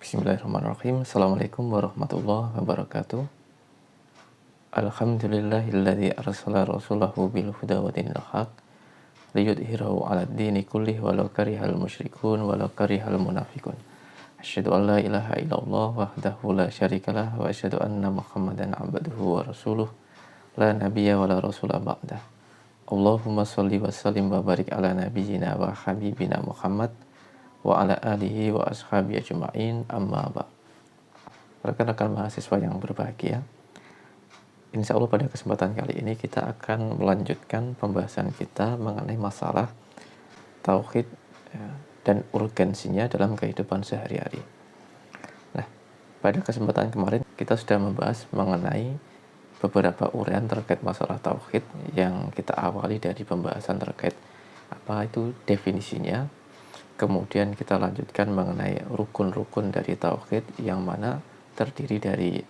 Bismillahirrahmanirrahim. Assalamualaikum warahmatullahi wabarakatuh. Alhamdulillahilladzi arsala rasulahu bil huda wa dinil haq liyudhhirahu 'alad dini kullih walau karihal musyrikun walau karihal munafiqun. Asyhadu an la ilaha illallah wahdahu la syarikalah wa asyhadu anna Muhammadan 'abduhu wa rasuluh la nabiyya wa la rasula ba'dah. Allahumma shalli wa sallim wa barik ala nabiyyina wa habibina Muhammad wa ala alihi wa ashabi ajma'in, amma ba'. Rekan-rekan mahasiswa yang berbahagia, insya Allah pada kesempatan kali ini kita akan melanjutkan pembahasan kita mengenai masalah tauhid dan urgensinya dalam kehidupan sehari-hari. Nah, pada kesempatan kemarin kita sudah membahas mengenai beberapa uraian terkait masalah tauhid yang kita awali dari pembahasan terkait apa itu definisinya. Kemudian kita lanjutkan mengenai rukun-rukun dari tauhid yang mana terdiri dari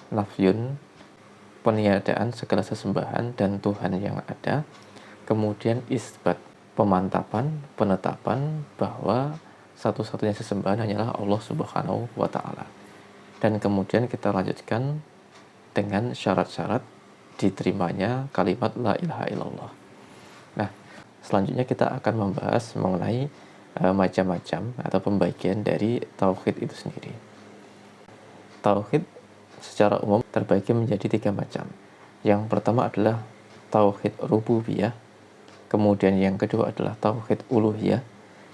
nafyun, peniadaan segala sesembahan dan Tuhan yang ada. Kemudian isbat, pemantapan, penetapan bahwa satu-satunya sesembahan hanyalah Allah Subhanahu wa Ta'ala. Dan kemudian kita lanjutkan dengan syarat-syarat diterimanya kalimat la ilaha illallah. Nah, selanjutnya kita akan membahas mengenai macam-macam atau pembagian dari tauhid itu sendiri. Tauhid secara umum terbagi menjadi 3 macam. Yang pertama adalah tauhid rububiyah, kemudian yang kedua adalah tauhid uluhiyah,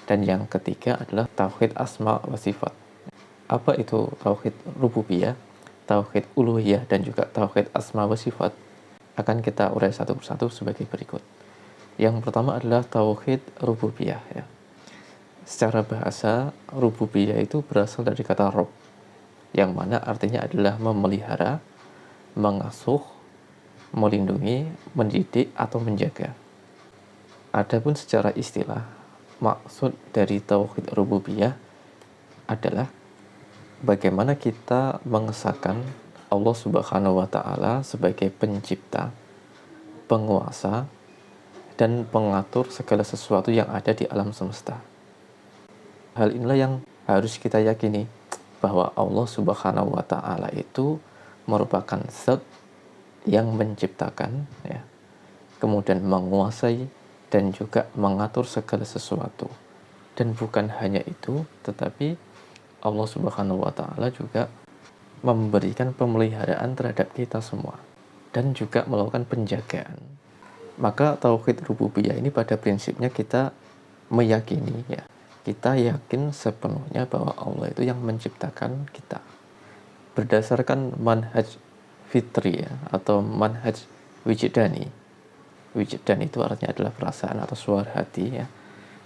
dan yang ketiga adalah tauhid asma wa sifat. Apa itu tauhid rububiyah, tauhid uluhiyah, dan juga tauhid asma wa sifat? Akan kita urai satu persatu sebagai berikut. Yang pertama adalah tauhid rububiyah, ya. Secara bahasa, rububiyah itu berasal dari kata rob, yang mana artinya adalah memelihara, mengasuh, melindungi, mendidik, atau menjaga. Adapun secara istilah, maksud dari tauhid rububiyah adalah bagaimana kita mengesahkan Allah Subhanahu wa Ta'ala sebagai pencipta, penguasa, dan pengatur segala sesuatu yang ada di alam semesta. Hal inilah yang harus kita yakini, bahwa Allah Subhanahu wa Ta'ala itu merupakan zat yang menciptakan, ya, kemudian menguasai dan juga mengatur segala sesuatu. Dan bukan hanya itu, tetapi Allah Subhanahu wa Ta'ala juga memberikan pemeliharaan terhadap kita semua dan juga melakukan penjagaan. Maka tauhid rububiyah ini pada prinsipnya kita meyakini, ya, kita yakin sepenuhnya bahwa Allah itu yang menciptakan kita berdasarkan manhaj fitri, ya, atau manhaj wijdani. Wijdan itu artinya adalah perasaan atau suara hati, ya.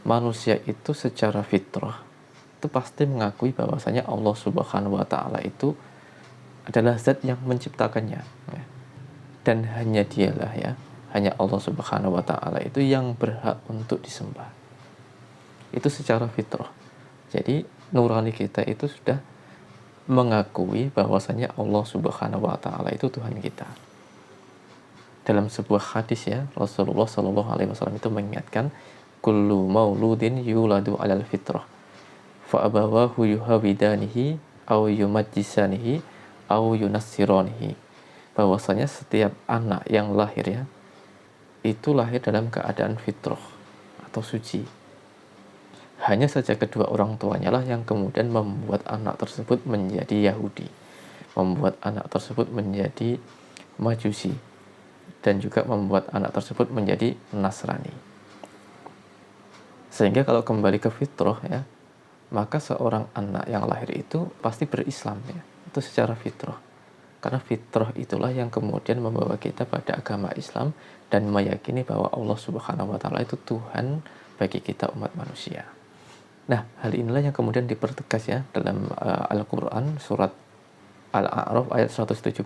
Manusia itu secara fitrah itu pasti mengakui bahwasanya Allah Subhanahu wa Ta'ala itu adalah zat yang menciptakannya, ya. Dan hanya dialah, ya, hanya Allah Subhanahu wa Ta'ala itu yang berhak untuk disembah. Itu secara fitrah. Jadi nurani kita itu sudah mengakui bahwasanya Allah Subhanahu wa Ta'ala itu Tuhan kita. Dalam sebuah hadis, ya, Rasulullah Shallallahu alaihi wasallam itu mengingatkan, kullu mauludin yuladu 'alal fitrah fa abawahu yuhawidanihi aw yumajjisanihi aw yunassiranihi. Bahwasanya setiap anak yang lahir, ya, itu lahir dalam keadaan fitrah atau suci. Hanya saja kedua orang tuanya lah yang kemudian membuat anak tersebut menjadi Yahudi, membuat anak tersebut menjadi Majusi, dan juga membuat anak tersebut menjadi Nasrani. Sehingga kalau kembali ke fitrah, ya, maka seorang anak yang lahir itu pasti berislam, ya. Itu secara fitrah. Karena fitrah itulah yang kemudian membawa kita pada agama Islam dan meyakini bahwa Allah Subhanahu wa Ta'ala itu Tuhan bagi kita umat manusia. Nah, hal inilah yang kemudian dipertegas, ya, dalam Al-Quran surat Al-A'raf ayat 172.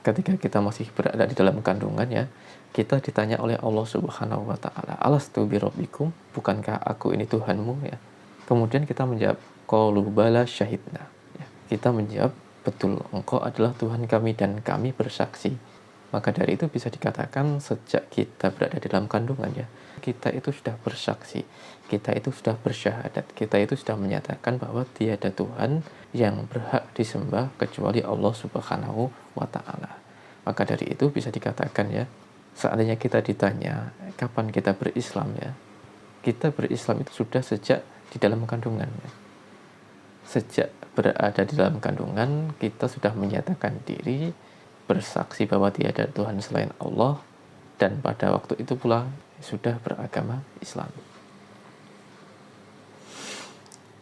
Ketika kita masih berada di dalam kandungan, ya, kita ditanya oleh Allah Subhanahu wa Ta'ala, alastu birabbikum, bukankah aku ini Tuhanmu, ya? Kemudian kita menjawab, qalu bala syahidna, ya. Kita menjawab, betul, engkau adalah Tuhan kami dan kami bersaksi. Maka dari itu bisa dikatakan sejak kita berada di dalam kandungan, ya, kita itu sudah bersaksi, kita itu sudah bersyahadat, kita itu sudah menyatakan bahwa tiada Tuhan yang berhak disembah kecuali Allah Subhanahu wa Ta'ala. Maka dari itu bisa dikatakan ya, seandainya kita ditanya kapan kita berislam ya, kita berislam itu sudah sejak di dalam kandungan ya. Sejak berada di dalam kandungan, kita sudah menyatakan diri, bersaksi bahwa tiada Tuhan selain Allah, dan pada waktu itu pula sudah beragama Islam.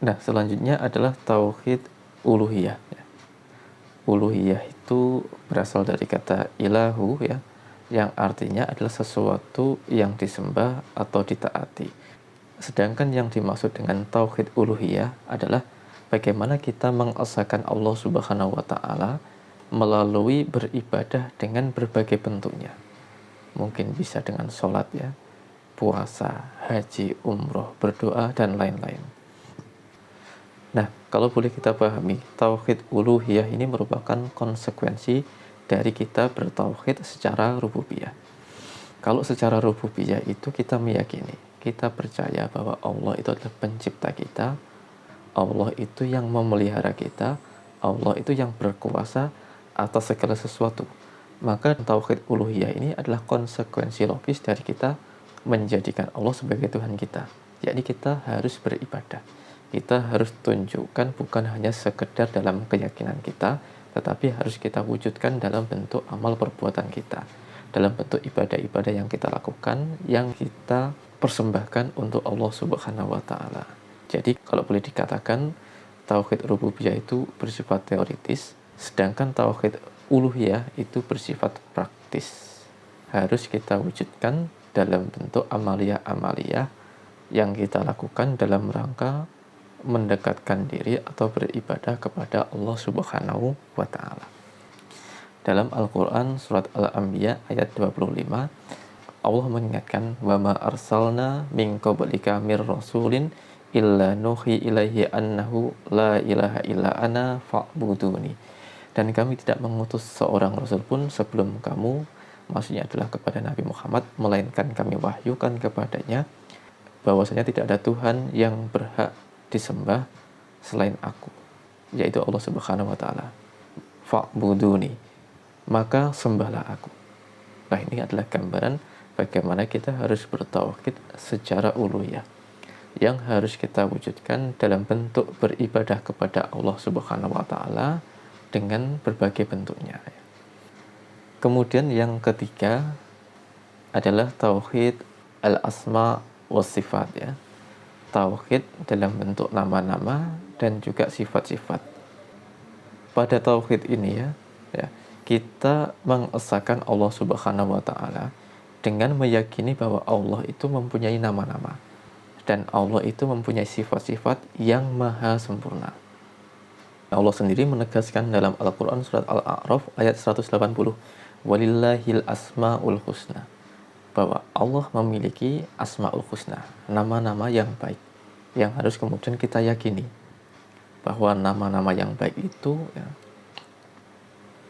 Nah, selanjutnya adalah tauhid uluhiyah. Uluhiyah itu berasal dari kata ilahu ya, yang artinya adalah sesuatu yang disembah atau ditaati. Sedangkan yang dimaksud dengan tauhid uluhiyah adalah bagaimana kita mengesahkan Allah Subhanahu wa Ta'ala melalui beribadah dengan berbagai bentuknya. Mungkin bisa dengan sholat ya, puasa, haji, umroh, berdoa, dan lain-lain. Nah, kalau boleh kita pahami, tauhid uluhiyah ini merupakan konsekuensi dari kita bertauhid secara rububiyah. Kalau secara rububiyah itu kita meyakini, kita percaya bahwa Allah itu adalah pencipta kita, Allah itu yang memelihara kita, Allah itu yang berkuasa atas segala sesuatu. Maka tauhid uluhiyah ini adalah konsekuensi logis dari kita menjadikan Allah sebagai Tuhan kita. Jadi kita harus beribadah. Kita harus tunjukkan bukan hanya sekedar dalam keyakinan kita, tetapi harus kita wujudkan dalam bentuk amal perbuatan kita, dalam bentuk ibadah-ibadah yang kita lakukan, yang kita persembahkan untuk Allah Subhanahu wa Ta'ala. Jadi kalau boleh dikatakan tauhid rububiyah itu bersifat teoritis, sedangkan tauhid uluhiyah itu bersifat praktis. Harus kita wujudkan dalam bentuk amaliyah-amaliyah yang kita lakukan dalam rangka mendekatkan diri atau beribadah kepada Allah Subhanahu wa Ta'ala. Dalam Al-Quran surat Al-Anbiya ayat 25, Allah mengingatkan, wa ma arsalna min qablika mir rasulin illa nuhi ilaihi annahu la ilaha illa ana fa'buduni. Dan kami tidak mengutus seorang rasul pun sebelum kamu, maksudnya adalah kepada Nabi Muhammad, melainkan kami wahyukan kepadanya bahwasanya tidak ada Tuhan yang berhak disembah selain aku, yaitu Allah Subhanahu wa Ta'ala. Fa'buduni, maka sembahlah aku. Nah, ini adalah gambaran bagaimana kita harus bertauhid secara uluhiyah, yang harus kita wujudkan dalam bentuk beribadah kepada Allah Subhanahu wa Ta'ala dengan berbagai bentuknya. Kemudian yang ketiga adalah tauhid al-asma wa sifat ya. Tauhid dalam bentuk nama-nama dan juga sifat-sifat. Pada tauhid ini ya, kita mengesahkan Allah Subhanahu wa Ta'ala dengan meyakini bahwa Allah itu mempunyai nama-nama dan Allah itu mempunyai sifat-sifat yang maha sempurna. Allah sendiri menegaskan dalam Al-Quran surat Al-A'raf ayat 180, walillahil asma'ul husna, bahwa Allah memiliki asma'ul husna, nama-nama yang baik, yang harus kemudian kita yakini bahwa nama-nama yang baik itu ya,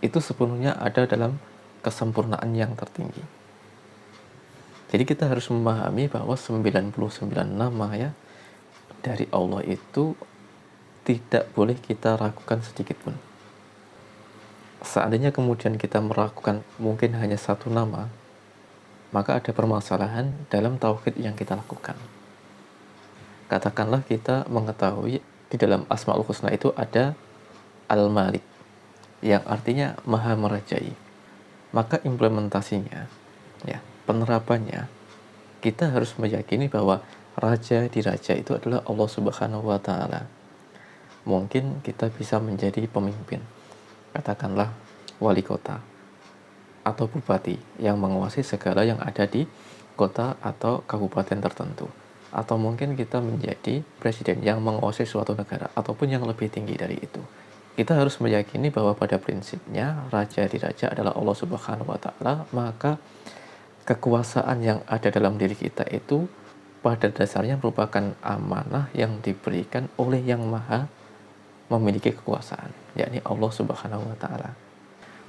itu sepenuhnya ada dalam kesempurnaan yang tertinggi. Jadi kita harus memahami bahwa 99 nama ya dari Allah itu tidak boleh kita ragukan sedikit pun. Seandainya kemudian kita meragukan mungkin hanya satu nama, maka ada permasalahan dalam tauhid yang kita lakukan. Katakanlah kita mengetahui di dalam Asmaul Husna itu ada Al-Malik, yang artinya maha merajai. Maka implementasinya, ya, penerapannya, kita harus meyakini bahwa raja di raja itu adalah Allah Subhanahu wa Ta'ala. Mungkin kita bisa menjadi pemimpin, katakanlah wali kota atau bupati yang menguasai segala yang ada di kota atau kabupaten tertentu, atau mungkin kita menjadi presiden yang menguasai suatu negara ataupun yang lebih tinggi dari itu. Kita harus meyakini bahwa pada prinsipnya raja di raja adalah Allah Subhanahu wa Ta'ala, maka kekuasaan yang ada dalam diri kita itu pada dasarnya merupakan amanah yang diberikan oleh yang maha memiliki kekuasaan, yakni Allah Subhanahu wa Ta'ala.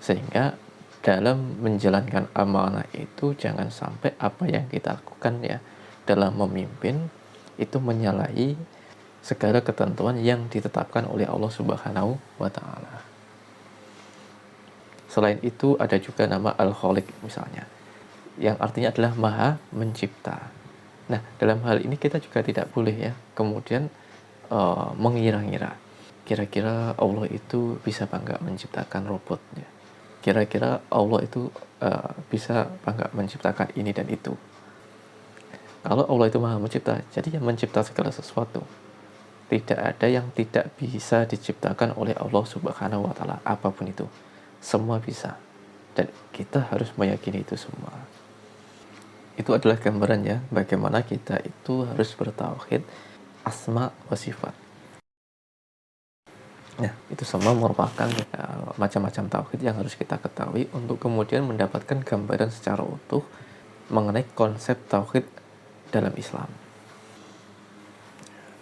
Sehingga dalam menjalankan amanah itu jangan sampai apa yang kita lakukan ya dalam memimpin itu menyalahi segala ketentuan yang ditetapkan oleh Allah Subhanahu wa Ta'ala. Selain itu ada juga nama Al-Khaliq misalnya, yang artinya adalah Maha Mencipta. Nah, dalam hal ini kita juga tidak boleh ya kemudian mengira-ngira kira-kira Allah itu bisa bangga menciptakan robotnya. Kira-kira Allah itu bisa bangga menciptakan ini dan itu. Kalau Allah itu Maha Mencipta, jadi yang mencipta segala sesuatu. Tidak ada yang tidak bisa diciptakan oleh Allah Subhanahu wa Ta'ala, apapun itu. Semua bisa. Dan kita harus meyakini itu semua. Itu adalah gambarannya bagaimana kita itu harus bertauhid asma wa sifat. Nah, itu semua merupakan macam-macam tauhid yang harus kita ketahui untuk kemudian mendapatkan gambaran secara utuh mengenai konsep tauhid dalam Islam.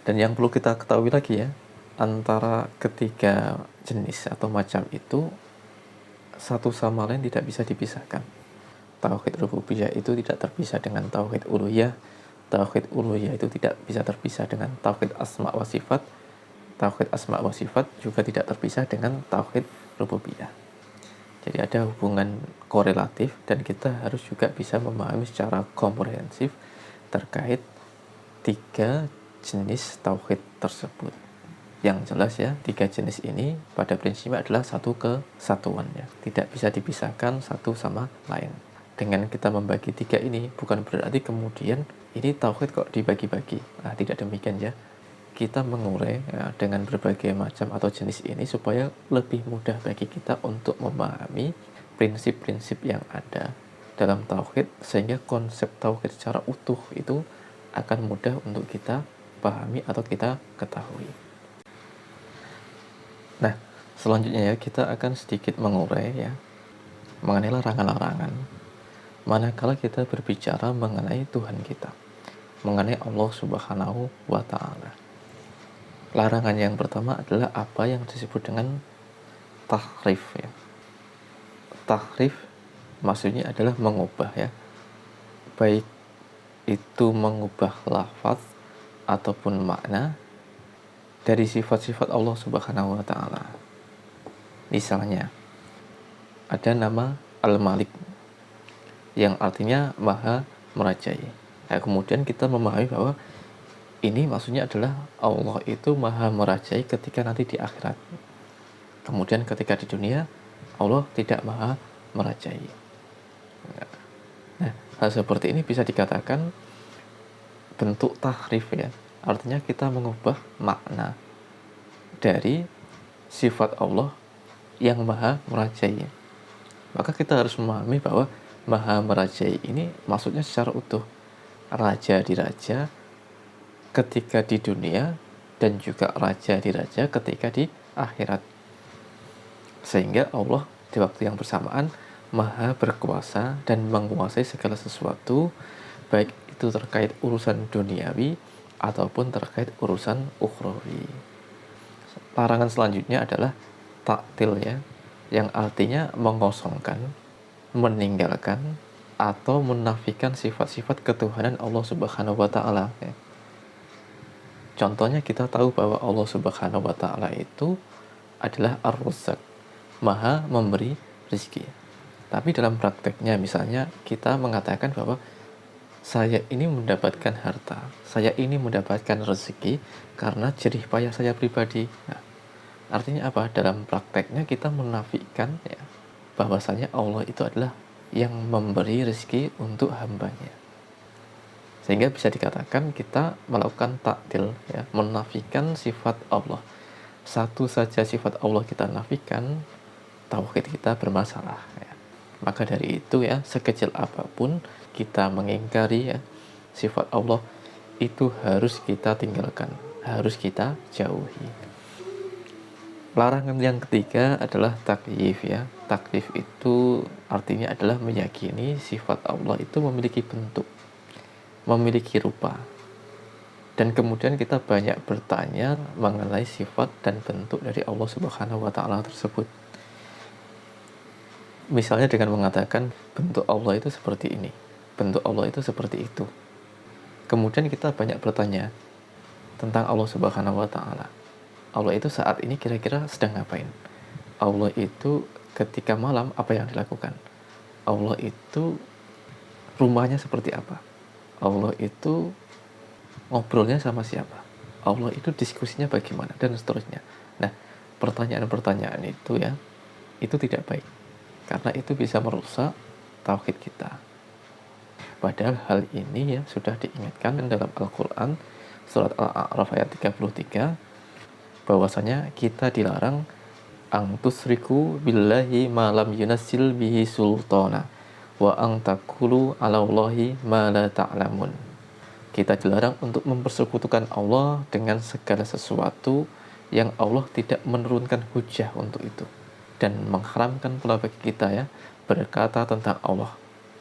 Dan yang perlu kita ketahui lagi ya, antara ketiga jenis atau macam itu satu sama lain tidak bisa dipisahkan. Tauhid rububiyah itu tidak terpisah dengan tauhid uluhiyah. Tauhid uluhiyah itu tidak bisa terpisah dengan tauhid asma wa sifat. Tauhid asma wa sifat juga tidak terpisah dengan tauhid rububiyah. Jadi ada hubungan korelatif dan kita harus juga bisa memahami secara komprehensif terkait tiga jenis tauhid tersebut. Yang jelas ya, tiga jenis ini pada prinsipnya adalah satu kesatuan ya, tidak bisa dipisahkan satu sama lain. Dengan kita membagi tiga ini bukan berarti kemudian ini tauhid kok dibagi-bagi. Nah, tidak demikian ya. Kita mengurai ya, dengan berbagai macam atau jenis ini supaya lebih mudah bagi kita untuk memahami prinsip-prinsip yang ada dalam tauhid, sehingga konsep tauhid secara utuh itu akan mudah untuk kita pahami atau kita ketahui. Nah, selanjutnya ya kita akan sedikit mengurai ya mengenai larangan-larangan manakala kita berbicara mengenai Tuhan kita, mengenai Allah Subhanahu wa Ta'ala. Larangan yang pertama adalah apa yang disebut dengan tahrif ya. Tahrif maksudnya adalah mengubah ya, baik itu mengubah lafaz ataupun makna dari sifat-sifat Allah Subhanahu wa Ta'ala. Misalnya ada nama Al-Malik yang artinya Maha Merajai. Nah, kemudian kita memahami bahwa ini maksudnya adalah Allah itu Maha Merajai ketika nanti di akhirat. Kemudian ketika di dunia Allah tidak Maha Merajai. Nah, hal seperti ini bisa dikatakan bentuk tahrif ya. Artinya kita mengubah makna dari sifat Allah yang Maha Merajai. Maka kita harus memahami bahwa Maha Merajai ini maksudnya secara utuh. Raja di raja ketika di dunia dan juga raja di raja ketika di akhirat. Sehingga Allah di waktu yang bersamaan Maha berkuasa dan menguasai segala sesuatu, baik itu terkait urusan duniawi ataupun terkait urusan ukhrawi. Larangan selanjutnya adalah taktil ya, yang artinya mengosongkan, meninggalkan atau menafikan sifat-sifat ketuhanan Allah Subhanahu wa Ta'ala ya. Contohnya kita tahu bahwa Allah Subhanahu wa Ta'ala itu adalah Ar-Razzaq, Maha memberi rezeki. Tapi dalam prakteknya misalnya kita mengatakan bahwa saya ini mendapatkan harta, saya ini mendapatkan rezeki karena jerih payah saya pribadi. Nah, artinya apa? Dalam prakteknya kita menafikan ya, bahwasanya Allah itu adalah yang memberi rezeki untuk hambanya. Sehingga bisa dikatakan kita melakukan taktil ya, menafikan sifat Allah. Satu saja sifat Allah kita nafikan, tauhid kita bermasalah ya. Maka dari itu ya, sekecil apapun kita mengingkari ya sifat Allah itu harus kita tinggalkan, harus kita jauhi. Larangan yang ketiga adalah takyif ya. Takyif itu artinya adalah meyakini sifat Allah itu memiliki bentuk, memiliki rupa. Dan kemudian kita banyak bertanya mengenai sifat dan bentuk dari Allah Subhanahu wa Ta'ala tersebut. Misalnya dengan mengatakan bentuk Allah itu seperti ini, bentuk Allah itu seperti itu. Kemudian kita banyak bertanya tentang Allah Subhanahu wa taala. Allah itu saat ini kira-kira sedang ngapain? Allah itu ketika malam apa yang dilakukan? Allah itu rumahnya seperti apa? Allah itu ngobrolnya sama siapa? Allah itu diskusinya bagaimana? Dan seterusnya. Nah, pertanyaan-pertanyaan itu ya, itu tidak baik. Karena itu bisa merusak tauhid kita. Padahal hal ini ya sudah diingatkan dalam Al-Quran surat Al-A'raf ayat 33 bahwasanya kita dilarang ang tusriku billahi ma lam yunassil bihi sultana wa ang taqulu 'alallahi ma la ta'lamun. Kita dilarang untuk mempersekutukan Allah dengan segala sesuatu yang Allah tidak menurunkan hujah untuk itu, dan mengharamkan pula bagi kita ya berkata tentang Allah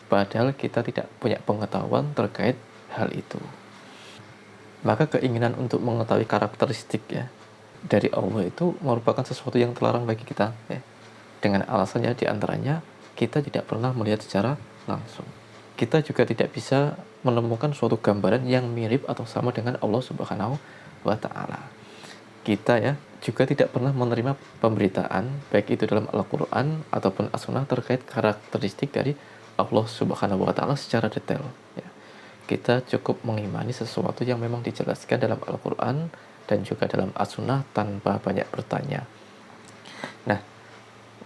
padahal kita tidak punya pengetahuan terkait hal itu. Maka keinginan untuk mengetahui karakteristik ya dari Allah itu merupakan sesuatu yang terlarang bagi kita ya. Dengan alasannya diantaranya kita tidak pernah melihat secara langsung. Kita juga tidak bisa menemukan suatu gambaran yang mirip atau sama dengan Allah Subhanahu wa taala. Kita ya juga tidak pernah menerima pemberitaan baik itu dalam Al-Qur'an ataupun As-Sunnah terkait karakteristik dari Allah Subhanahu wa taala secara detail ya. Kita cukup mengimani sesuatu yang memang dijelaskan dalam Al-Qur'an dan juga dalam As-Sunnah tanpa banyak bertanya. Nah,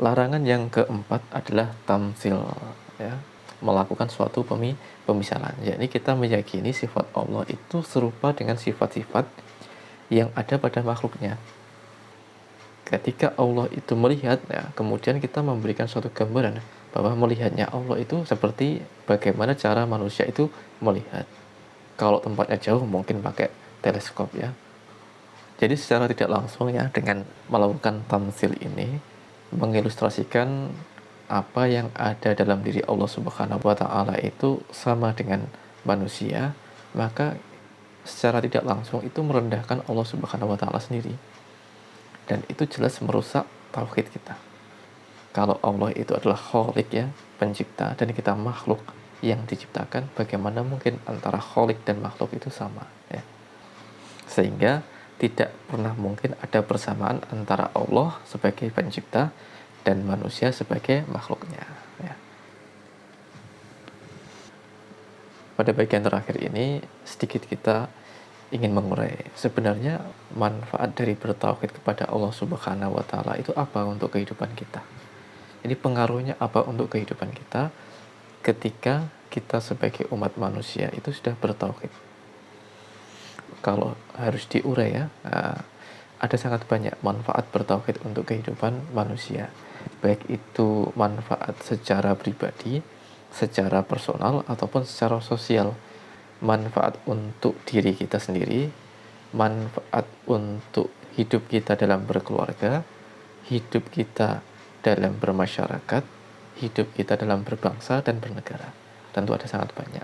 larangan yang keempat adalah tamtsil ya, melakukan suatu pemisalan. Jadi kita meyakini sifat Allah itu serupa dengan sifat-sifat yang ada pada makhluknya. Ketika Allah itu melihat ya, kemudian kita memberikan suatu gambaran bahwa melihatnya Allah itu seperti bagaimana cara manusia itu melihat. Kalau tempatnya jauh mungkin pakai teleskop ya. Jadi secara tidak langsung ya dengan melakukan tamtsil ini mengilustrasikan apa yang ada dalam diri Allah Subhanahu wa taala itu sama dengan manusia, maka secara tidak langsung itu merendahkan Allah Subhanahu wa taala sendiri. Dan itu jelas merusak tauhid kita. Kalau Allah itu adalah Khalik ya, pencipta, dan kita makhluk yang diciptakan, bagaimana mungkin antara Khalik dan makhluk itu sama ya. Sehingga tidak pernah mungkin ada persamaan antara Allah sebagai pencipta dan manusia sebagai makhluknya ya. Pada bagian terakhir ini sedikit kita ingin mengurai sebenarnya manfaat dari bertauhid kepada Allah Subhanahu wa taala itu apa untuk kehidupan kita. Jadi pengaruhnya apa untuk kehidupan kita ketika kita sebagai umat manusia itu sudah bertauhid. Kalau harus diurai ya, ada sangat banyak manfaat bertauhid untuk kehidupan manusia. Baik itu manfaat secara pribadi, secara personal, ataupun secara sosial. Manfaat untuk diri kita sendiri, manfaat untuk hidup kita dalam berkeluarga, hidup kita dalam bermasyarakat, hidup kita dalam berbangsa dan bernegara. Tentu ada sangat banyak.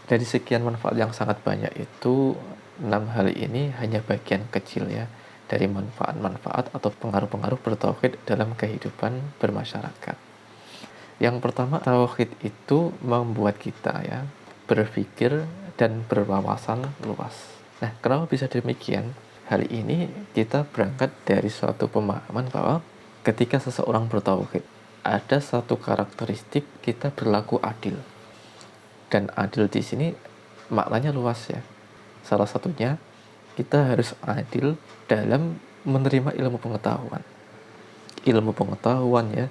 Dari sekian manfaat yang sangat banyak itu, 6 hal ini hanya bagian kecil ya dari manfaat-manfaat atau pengaruh-pengaruh bertauhid dalam kehidupan bermasyarakat. Yang pertama, tauhid itu membuat kita ya berpikir dan berwawasan luas. Nah, kenapa bisa demikian? Hal ini kita berangkat dari suatu pemahaman bahwa ketika seseorang bertauhid, ada satu karakteristik kita berlaku adil. Dan adil di sini maknanya luas ya. Salah satunya kita harus adil dalam menerima ilmu pengetahuan. Ilmu pengetahuan ya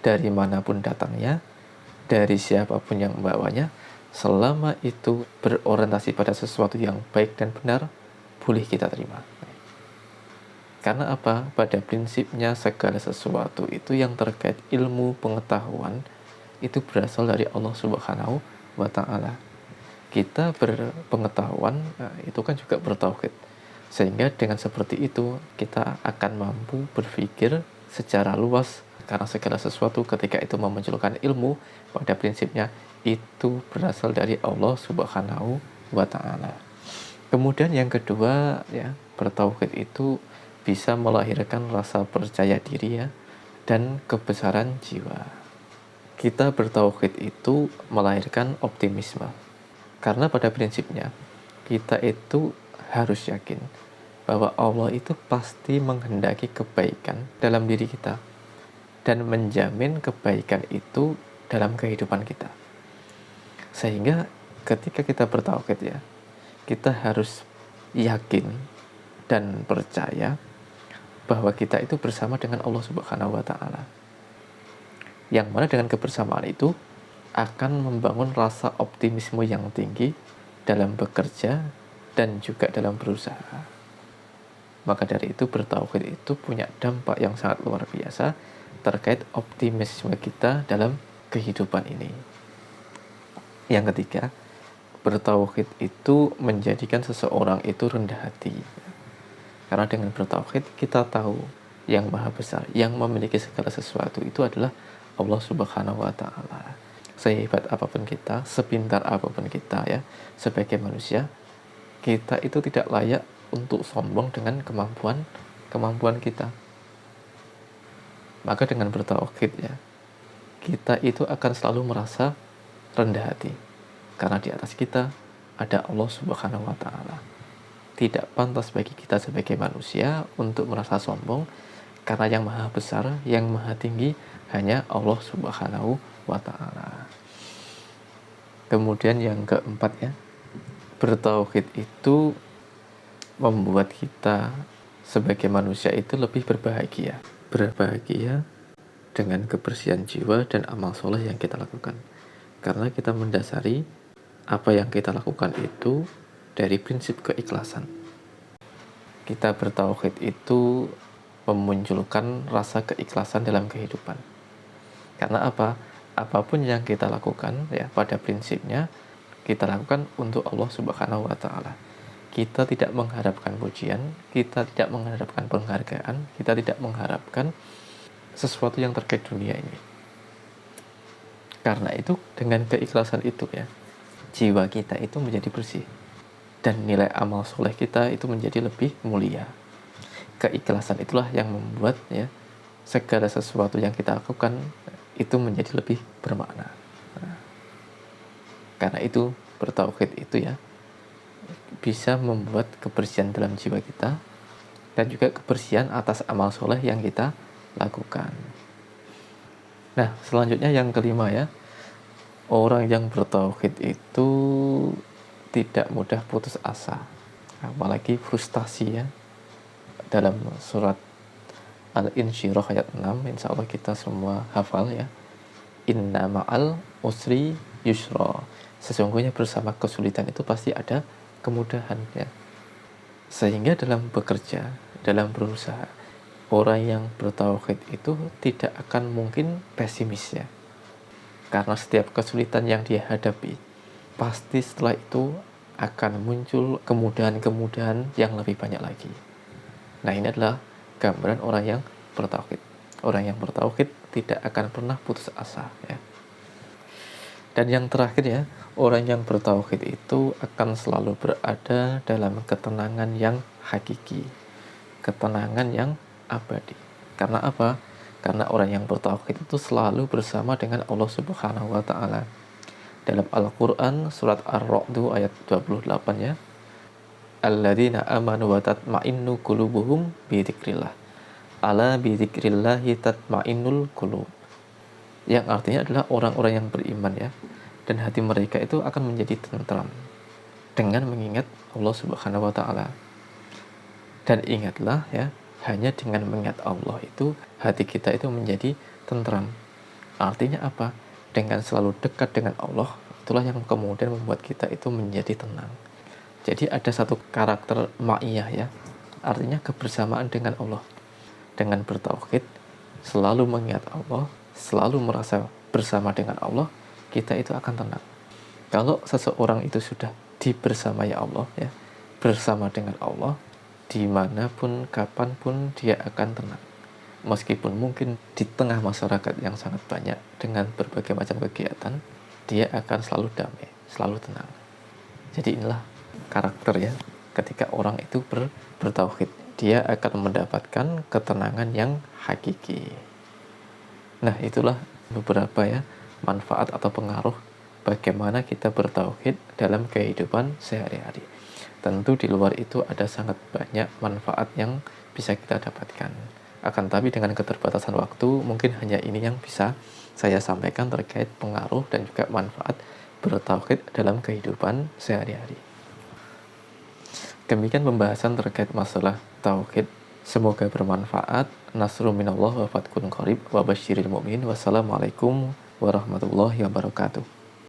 dari manapun datangnya, dari siapapun yang membawanya, selama itu berorientasi pada sesuatu yang baik dan benar, boleh kita terima. Karena apa? Pada prinsipnya segala sesuatu itu yang terkait ilmu pengetahuan itu berasal dari Allah Subhanahu wa ta'ala. Kita berpengetahuan itu kan juga bertauhid, sehingga dengan seperti itu kita akan mampu berpikir secara luas, karena segala sesuatu ketika itu memunculkan ilmu pada prinsipnya itu berasal dari Allah Subhanahu wa ta'ala. Kemudian yang kedua ya, bertauhid itu bisa melahirkan rasa percaya diri ya dan kebesaran jiwa. Kita bertauhid itu melahirkan optimisme. Karena pada prinsipnya kita itu harus yakin bahwa Allah itu pasti menghendaki kebaikan dalam diri kita dan menjamin kebaikan itu dalam kehidupan kita. Sehingga ketika kita bertauhid ya, kita harus yakin dan percaya bahwa kita itu bersama dengan Allah Subhanahu wa taala. Yang mana dengan kebersamaan itu akan membangun rasa optimisme yang tinggi dalam bekerja dan juga dalam berusaha. Maka dari itu bertauhid itu punya dampak yang sangat luar biasa terkait optimisme kita dalam kehidupan ini. Yang ketiga, bertauhid itu menjadikan seseorang itu rendah hati. Karena dengan bertauhid kita tahu yang maha besar, yang memiliki segala sesuatu itu adalah Allah Subhanahu wa taala. Sehebat apapun kita, sepintar apapun kita ya, sebagai manusia, kita itu tidak layak untuk sombong dengan kemampuan kita. Maka dengan bertauhid ya, kita itu akan selalu merasa rendah hati. Karena di atas kita ada Allah Subhanahu wa taala. Tidak pantas bagi kita sebagai manusia untuk merasa sombong, karena yang maha besar, yang maha tinggi hanya Allah Subhanahu wa ta'ala. Kemudian yang keempat ya, bertauhid itu membuat kita sebagai manusia itu lebih berbahagia dengan kebersihan jiwa dan amal soleh yang kita lakukan. Karena kita mendasari apa yang kita lakukan itu dari prinsip keikhlasan. Kita bertauhid itu memunculkan rasa keikhlasan dalam kehidupan. Karena apa? Apapun yang kita lakukan ya, pada prinsipnya kita lakukan untuk Allah Subhanahu wa taala. Kita tidak mengharapkan pujian, kita tidak mengharapkan penghargaan, kita tidak mengharapkan sesuatu yang terkait dunia ini. Karena itu dengan keikhlasan itu ya, jiwa kita itu menjadi bersih dan nilai amal soleh kita itu menjadi lebih mulia. Keikhlasan itulah yang membuat ya segala sesuatu yang kita lakukan itu menjadi lebih bermakna. Nah, karena itu bertauhid itu ya bisa membuat kebersihan dalam jiwa kita dan juga kebersihan atas amal soleh yang kita lakukan. Nah, selanjutnya yang kelima ya, orang yang bertauhid itu tidak mudah putus asa, apalagi frustasi ya. Dalam surat Al-Insyirah ayat 6, insya Allah kita semua hafal ya. Inna ma'al usri yusra. Sesungguhnya bersama kesulitan itu pasti ada kemudahan ya. Sehingga dalam bekerja, dalam berusaha, orang yang bertauhid itu tidak akan mungkin pesimis ya. Karena setiap kesulitan yang dia hadapi, pasti setelah itu akan muncul kemudahan-kemudahan yang lebih banyak lagi. Nah, ini adalah gambaran orang yang bertauhid. Orang yang bertauhid tidak akan pernah putus asa ya. Dan yang terakhir ya, orang yang bertauhid itu akan selalu berada dalam ketenangan yang hakiki, ketenangan yang abadi. Karena apa? Karena orang yang bertauhid itu selalu bersama dengan Allah Subhanahu wa taala. Dalam Al-Qur'an surat Ar-Ra'd ayat 28 ya. Alladzina amanu wa tatma'innu qulubuhum bi dzikrillah. Ala bi dzikrillahi tatma'innul qulub. Yang artinya adalah orang-orang yang beriman ya, dan hati mereka itu akan menjadi tentram dengan mengingat Allah Subhanahu wa taala. Dan ingatlah ya, hanya dengan mengingat Allah itu hati kita itu menjadi tentram. Artinya apa? Dengan selalu dekat dengan Allah, itulah yang kemudian membuat kita itu menjadi tenang. Jadi ada satu karakter ma'iyah ya, artinya kebersamaan dengan Allah. Dengan bertauhid, selalu mengingat Allah, selalu merasa bersama dengan Allah, kita itu akan tenang. Kalau seseorang itu sudah dibersamai Allah ya, bersama dengan Allah, dimanapun, kapanpun dia akan tenang. Meskipun mungkin di tengah masyarakat yang sangat banyak dengan berbagai macam kegiatan, dia akan selalu damai, selalu tenang. Jadi inilah karakter ya, ketika orang itu bertauhid, dia akan mendapatkan ketenangan yang hakiki. Nah, itulah beberapa ya manfaat atau pengaruh bagaimana kita bertauhid dalam kehidupan sehari-hari. Tentu di luar itu ada sangat banyak manfaat yang bisa kita dapatkan. Akan tapi dengan keterbatasan waktu, mungkin hanya ini yang bisa saya sampaikan terkait pengaruh dan juga manfaat bertauhid dalam kehidupan sehari-hari. Demikian pembahasan terkait masalah tauhid. Semoga bermanfaat. Nasrun minallah wa fathun qarib wa basyiril mu'min. Wassalamualaikum warahmatullahi wabarakatuh.